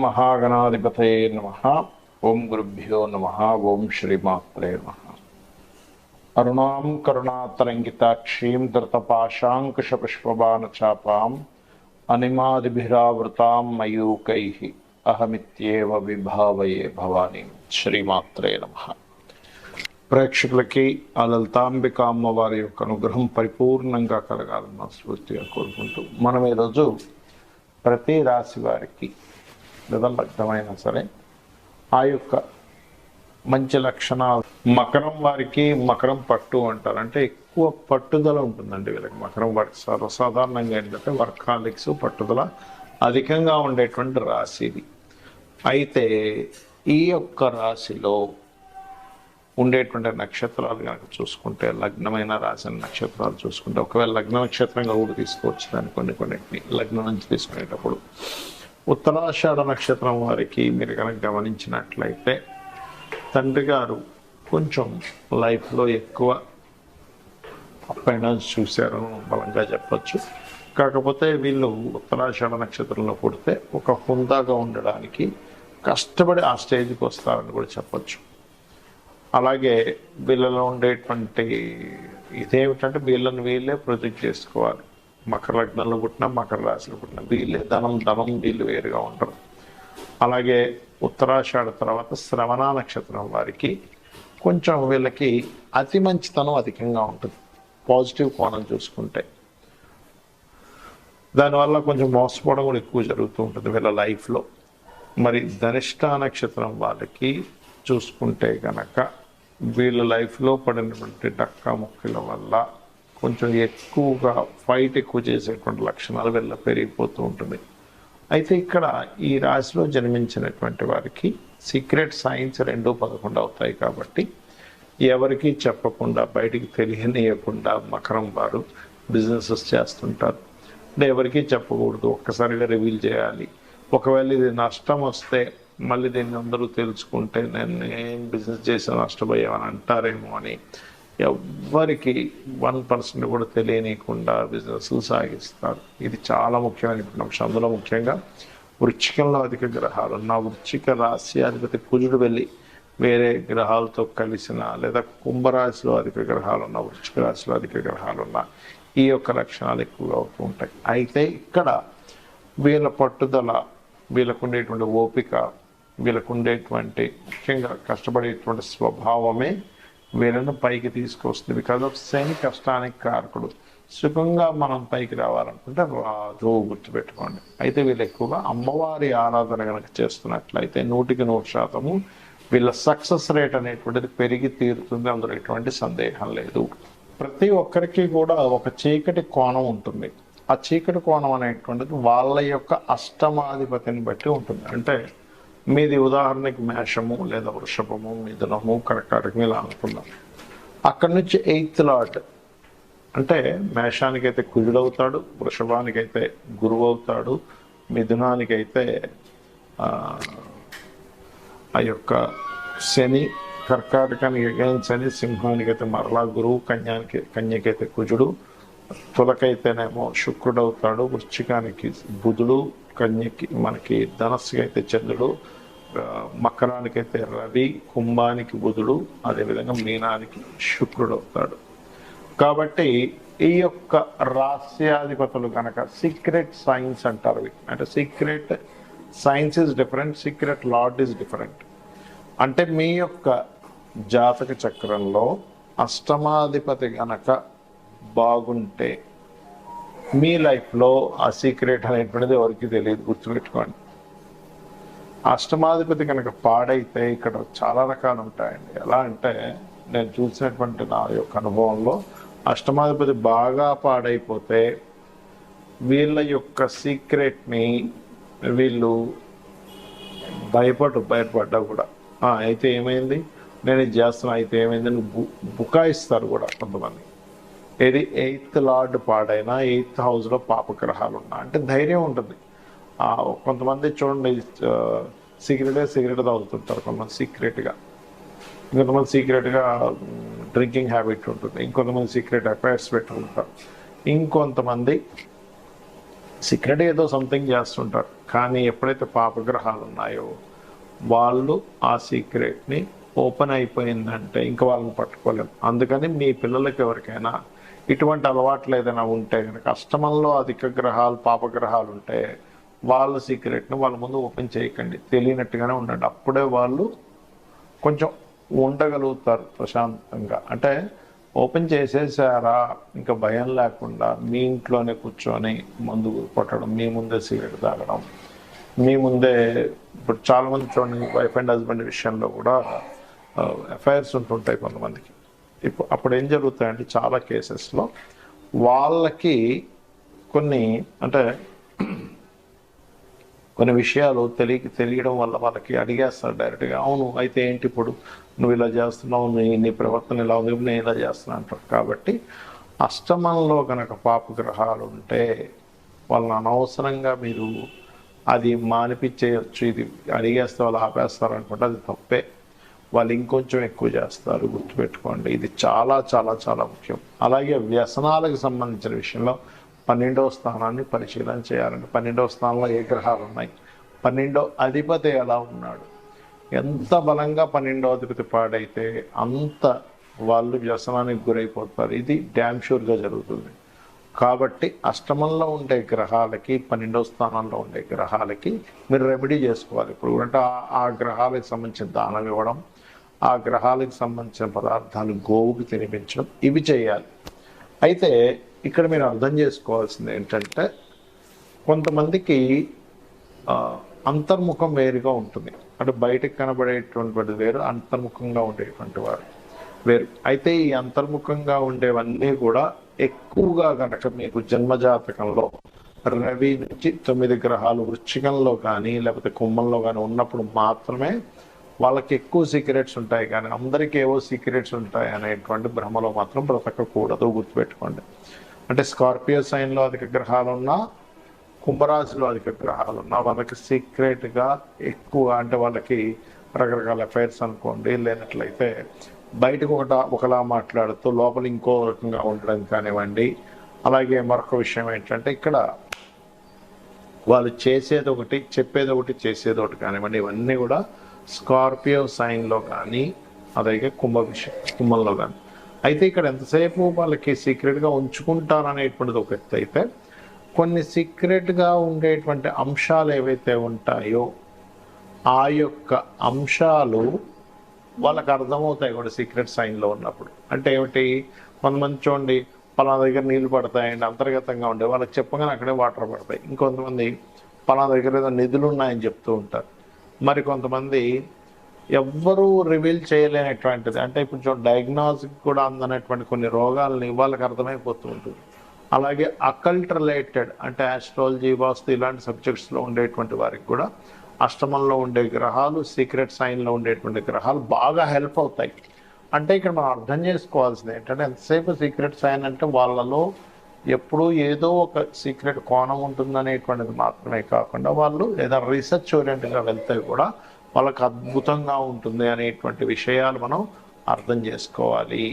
మహాగణాధిపతయే నమః. ఓం గురుభ్యో నమః. ఓం శ్రీమాత్రే నమః. అరుణాం కరుణాతరంగితాక్షీం ధృతపాశాంకుశపుష్పబాణచాపాం అనిమాదిభిరావృతాం మయూకైః అహమిత్యేవ విభావయే భవానీ. శ్రీమాత్రే నమః. ప్రేక్షకులకి ఆ లలితాంబిక అమ్మవారి యొక్క అనుగ్రహం పరిపూర్ణంగా కలగాలని మనస్ఫూర్తిగా కోరుకుంటూ మనం ఈరోజు ప్రతి రాశి వారికి లేదా లగ్నమైనా సరే ఆ యొక్క మంచి లక్షణాలు. మకరం వారికి మకరం పట్టు అంటారు, అంటే ఎక్కువ పట్టుదల ఉంటుందండి వీళ్ళకి. మకరం వారికి సర్వసాధారణంగా ఏంటంటే వర్కాలిక్స్ పట్టుదల అధికంగా ఉండేటువంటి రాశి ఇది. అయితే ఈ యొక్క రాశిలో ఉండేటువంటి నక్షత్రాలు కనుక చూసుకుంటే, లగ్నమైన రాసిన నక్షత్రాలు చూసుకుంటే, ఒకవేళ లగ్న నక్షత్రంగా కూడా తీసుకోవచ్చు దాన్ని కొన్నిటిని లగ్నం నుంచి తీసుకునేటప్పుడు. ఉత్తరాషాఢ నక్షత్రం వారికి మీరు కనుక గమనించినట్లయితే తండ్రి గారు కొంచెం లైఫ్లో ఎక్కువ అప్ అండ్ డౌన్స్ చూశారని బలంగా చెప్పచ్చు. కాకపోతే వీళ్ళు ఉత్తరాషాఢ నక్షత్రంలో పుడితే ఒక హుందాగా ఉండడానికి కష్టపడి ఆ స్టేజ్కి వస్తారని కూడా చెప్పచ్చు. అలాగే వీళ్ళలో ఉండేటువంటి ఇదేమిటంటే వీళ్ళని వీళ్ళే ప్రొజెక్ట్ చేసుకోవాలి. మకర లగ్నంలో పుట్టినా మకర రాశిలో పుట్టినా వీళ్ళే ధనం వీళ్ళు వేరుగా ఉంటారు. అలాగే ఉత్తరాషాఢ తర్వాత శ్రవణ నక్షత్రం వారికి కొంచెం వీళ్ళకి అతి మంచితనం అధికంగా ఉంటుంది పాజిటివ్ కోణం చూసుకుంటే. దానివల్ల కొంచెం మోసపోవడం కూడా ఎక్కువ జరుగుతూ ఉంటుంది వీళ్ళ లైఫ్లో. మరి ధనిష్ట నక్షత్రం వాళ్ళకి చూసుకుంటే కనుక వీళ్ళ లైఫ్లో పడినటువంటి డక్కా ముక్కల వల్ల కొంచెం ఎక్కువగా ఫైట్ ఎక్కువ చేసేటువంటి లక్షణాలు వీళ్ళ పెరిగిపోతూ ఉంటుంది. అయితే ఇక్కడ ఈ రాశిలో జన్మించినటువంటి వారికి సీక్రెట్ సైన్స్ 2-11 అవుతాయి కాబట్టి ఎవరికి చెప్పకుండా బయటికి తెలియనియకుండా మకరం వారు బిజినెసెస్ చేస్తుంటారు. అంటే ఎవరికి చెప్పకూడదు, ఒక్కసారిగా రివీల్ చేయాలి. ఒకవేళ ఇది నష్టం వస్తే మళ్ళీ దీన్ని అందరూ తెలుసుకుంటే నేను ఏం బిజినెస్ చేసా నష్టపోయామని అంటారేమో అని ఎవ్వరికి 1% కూడా తెలియనీయకుండా బిజినెస్ సాగిస్తారు. ఇది చాలా ముఖ్యమైన అంశం. అందులో ముఖ్యంగా వృశ్చికంలో అధిక గ్రహాలు ఉన్న వృశ్చిక రాశి అధిపతి కుజుడు వెళ్ళి వేరే గ్రహాలతో కలిసిన, లేదా కుంభరాశిలో అధిక గ్రహాలు ఉన్న వృశ్చిక రాశిలో అధిక గ్రహాలు ఉన్న ఈ యొక్క లక్షణాలు ఎక్కువగా అవుతూ ఉంటాయి. అయితే ఇక్కడ వీళ్ళ పట్టుదల, వీళ్ళకు ఉండేటువంటి ఓపిక, వీళ్ళకు ఉండేటువంటి ముఖ్యంగా కష్టపడేటువంటి స్వభావమే వీళ్ళను పైకి తీసుకొస్తుంది. బికాజ్ ఆఫ్ శని కష్టానికి కారకుడు. సుఖంగా మనం పైకి రావాలనుకుంటే రాజు గుర్తుపెట్టుకోండి. అయితే వీళ్ళు ఎక్కువగా అమ్మవారి ఆరాధన కనుక చేస్తున్నట్లయితే 100% వీళ్ళ సక్సెస్ రేట్ అనేటువంటిది పెరిగి తీరుతుంది. అందులో ఎటువంటి సందేహం లేదు. ప్రతి ఒక్కరికి కూడా ఒక చీకటి కోణం ఉంటుంది. ఆ చీకటి కోణం అనేటువంటిది వాళ్ళ యొక్క అష్టమాధిపతిని బట్టి ఉంటుంది. అంటే మీది ఉదాహరణకి మేషము లేదా వృషభము, మిథునము, కర్కాటకం ఇలా అనుకున్నాం. అక్కడి నుంచి 8th లార్డ్ అంటే మేషానికైతే కుజుడవుతాడు, వృషభానికైతే గురువు అవుతాడు, మిథునానికైతే ఆ యొక్క శని, కర్కాటకానికి శని, సింహానికైతే మరలా గురువు, కన్యకైతే కుజుడు, తులకైతేనేమో శుక్రుడు అవుతాడు, వృశ్చికానికి బుధుడు, కన్యకి మనకి ధనస్సుకి అయితే చంద్రుడు, మకరానికైతే రవి, కుంభానికి బుధుడు, అదేవిధంగా మీనానికి శుక్రుడు అవుతాడు. కాబట్టి ఈ యొక్క రాస్యాధిపతులు కనుక సీక్రెట్ సైన్స్ అంటారు. అంటే secret science is different, secret lord is different. అంటే మీ యొక్క జాతక చక్రంలో అష్టమాధిపతి కనుక బాగుంటే మీ లైఫ్లో ఆ సీక్రెట్ అనేటువంటిది ఎవరికి తెలియదు, గుర్తుపెట్టుకోండి. అష్టమాధిపతి కనుక పాడైతే ఇక్కడ చాలా రకాలు ఉంటాయండి. ఎలా అంటే నేను చూసినటువంటి నా యొక్క అనుభవంలో అష్టమాధిపతి బాగా పాడైపోతే వీళ్ళ యొక్క సీక్రెట్ని వీళ్ళు బయటపడ్డా కూడా అయితే ఏమైంది, నేను ఇది చేస్తున్నా, అయితే ఏమైంది బుకాయిస్తారు కూడా కొంతమంది. ఇది 8th లార్డ్ పాడైనా 8th హౌస్లో పాపగ్రహాలు ఉన్నా అంటే ధైర్యం ఉంటుంది. కొంతమంది చూడండి సిగరెట్ తాగుతుంటారు, కొంతమంది సీక్రెట్గా, ఇంకొంతమంది సీక్రెట్గా డ్రింకింగ్ హ్యాబిట్ ఉంటుంది, ఇంకొంతమంది సీక్రెట్ అఫైర్స్ పెట్టుకుంటారు, ఇంకొంతమంది సీక్రెట్ ఏదో సంథింగ్ చేస్తుంటారు. కానీ ఎప్పుడైతే పాపగ్రహాలు ఉన్నాయో వాళ్ళు ఆ సీక్రెట్ని ఓపెన్ అయిపోయిందంటే ఇంకా వాళ్ళని పట్టుకోలేము. అందుకని మీ పిల్లలకి ఎవరికైనా ఇటువంటి అలవాట్లు ఏదైనా ఉంటే కనుక అష్టమంలో అధిక గ్రహాలు పాపగ్రహాలు ఉంటే వాళ్ళ సీక్రెట్ని వాళ్ళ ముందు ఓపెన్ చేయకండి, తెలియనట్టుగానే ఉండండి. అప్పుడే వాళ్ళు కొంచెం ఉండగలుగుతారు ప్రశాంతంగా. అంటే ఓపెన్ చేసేసారా ఇంకా భయం లేకుండా మీ ఇంట్లోనే కూర్చొని మందు కొట్టడం, మీ ముందే సిగరెట్ తాగడం, మీ ముందే ఇప్పుడు చాలామంది చూడండి వైఫ్ అండ్ హస్బెండ్ విషయంలో కూడా అఫైర్స్ ఉంటుంటాయి కొంతమందికి. ఇప్పుడు అప్పుడు ఏం జరుగుతాయంటే చాలా కేసెస్లో వాళ్ళకి కొన్ని అంటే కొన్ని విషయాలు తెలియడం వల్ల వాళ్ళకి అడిగేస్తారు డైరెక్ట్గా. అవును అయితే ఏంటి ఇప్పుడు నువ్వు ఇలా చేస్తున్నావు, నీ ప్రవర్తన ఇలా ఉంది, నేను ఇలా చేస్తున్నా అంటారు. కాబట్టి అష్టమంలో కనుక పాపగ్రహాలు ఉంటే వాళ్ళని అనవసరంగా మీరు అది మానిపించేయచ్చు, ఇది అడిగేస్తే వాళ్ళు ఆపేస్తారు అనుకుంటే అది తప్పే. వాళ్ళు ఇంకొంచెం ఎక్కువ చేస్తారు, గుర్తుపెట్టుకోండి. ఇది చాలా చాలా చాలా ముఖ్యం. అలాగే వ్యసనాలకు సంబంధించిన విషయంలో 12వ స్థానాన్ని పరిశీలన చేయాలంటే 12వ స్థానంలో ఏ గ్రహాలు ఉన్నాయి, 12వ అధిపతి ఎలా ఉన్నాడు. ఎంత బలంగా 12వ అధిపతి పాడైతే అంత వాళ్ళు వ్యసనానికి గురైపోతారు. ఇది డ్యామ్ షూర్గా జరుగుతుంది. కాబట్టి అష్టమంలో ఉండే గ్రహాలకి 12వ స్థానంలో ఉండే గ్రహాలకి మీరు రెమెడీ చేసుకోవాలి. ఇప్పుడు అంటే ఆ గ్రహాలకు సంబంధించిన దానం ఇవ్వడం, ఆ గ్రహాలకు సంబంధించిన పదార్థాలు గోవుకి తినిపించడం, ఇవి చేయాలి. అయితే ఇక్కడ మీరు అర్థం చేసుకోవాల్సింది ఏంటంటే కొంతమందికి అంతర్ముఖం వేరుగా ఉంటుంది. అంటే బయటకు కనబడేటువంటి వేరు, అంతర్ముఖంగా ఉండేటువంటి వారు వేరు. అయితే ఈ అంతర్ముఖంగా ఉండేవన్నీ కూడా ఎక్కువగా కనుక మీకు జన్మజాతకంలో రవి నుంచి 9 గ్రహాలు వృశ్చికంలో కానీ లేకపోతే కుంభంలో కానీ ఉన్నప్పుడు మాత్రమే వాళ్ళకి ఎక్కువ సీక్రెట్స్ ఉంటాయి. కానీ అందరికీ ఏవో సీక్రెట్స్ ఉంటాయి అనేటువంటి భ్రమలో మాత్రం బ్రతకకూడదు, గుర్తుపెట్టుకోండి. అంటే స్కార్పియో సైన్లో అధిక గ్రహాలు ఉన్నా, కుంభరాశిలో అధిక గ్రహాలు ఉన్నా వాళ్ళకి సీక్రెట్గా ఎక్కువ అంటే వాళ్ళకి రకరకాల అఫైర్స్ అనుకోండి, లేనట్లయితే బయటకు ఒకలా మాట్లాడుతూ లోపల ఇంకో రకంగా ఉండడం కానివ్వండి. అలాగే మరొక విషయం ఏంటంటే ఇక్కడ వాళ్ళు చేసేది ఒకటి, చెప్పేది ఒకటి, చేసేది ఒకటి కానివ్వండి. ఇవన్నీ కూడా స్కార్పియో సైన్లో కానీ అలాగే కుంభంలో కానీ. అయితే ఇక్కడ ఎంతసేపు వాళ్ళకి సీక్రెట్గా ఉంచుకుంటారనేటువంటిది ఒక ఎత్తు అయితే, కొన్ని సీక్రెట్గా ఉండేటువంటి అంశాలు ఏవైతే ఉంటాయో ఆ యొక్క అంశాలు వాళ్ళకి అర్థమవుతాయి కూడా సీక్రెట్ సైన్లో ఉన్నప్పుడు. అంటే ఏమిటి, కొంతమంది చూడండి పలానా దగ్గర నీళ్లు పడతాయండి అంతర్గతంగా ఉండే వాళ్ళకి చెప్పగానే అక్కడే వాటర్ పడతాయి. ఇంకొంతమంది పలానా దగ్గర ఏదో నిధులు ఉన్నాయని చెప్తూ ఉంటారు. మరి కొంతమంది ఎవ్వరూ రివీల్ చేయలేనటువంటిది, అంటే ఇప్పుడు చూడండి డయాగ్నోస్టిక్ కూడా అందనటువంటి కొన్ని రోగాలని వాళ్ళకి అర్థమైపోతూ ఉంటుంది. అలాగే అకల్ట్ రిలేటెడ్ అంటే ఆస్ట్రాలజీ, వాస్తు ఇలాంటి సబ్జెక్ట్స్లో ఉండేటువంటి వారికి కూడా అష్టమంలో ఉండే గ్రహాలు, సీక్రెట్ సైన్లో ఉండేటువంటి గ్రహాలు బాగా హెల్ప్ అవుతాయి. అంటే ఇక్కడ మనం అర్థం చేసుకోవాల్సింది ఏంటంటే ఎంతసేపు సీక్రెట్ సైన్ అంటే వాళ్ళలో ఎప్పుడూ ఏదో ఒక సీక్రెట్ కోణం ఉంటుందనేటువంటిది మాత్రమే కాకుండా వాళ్ళు ఏదైనా రీసెర్చ్ ఓరియంటెడ్గా వెళ్తే కూడా వాళ్ళకి అద్భుతంగా ఉంటుంది అనేటువంటి విషయాలు మనం అర్థం చేసుకోవాలి.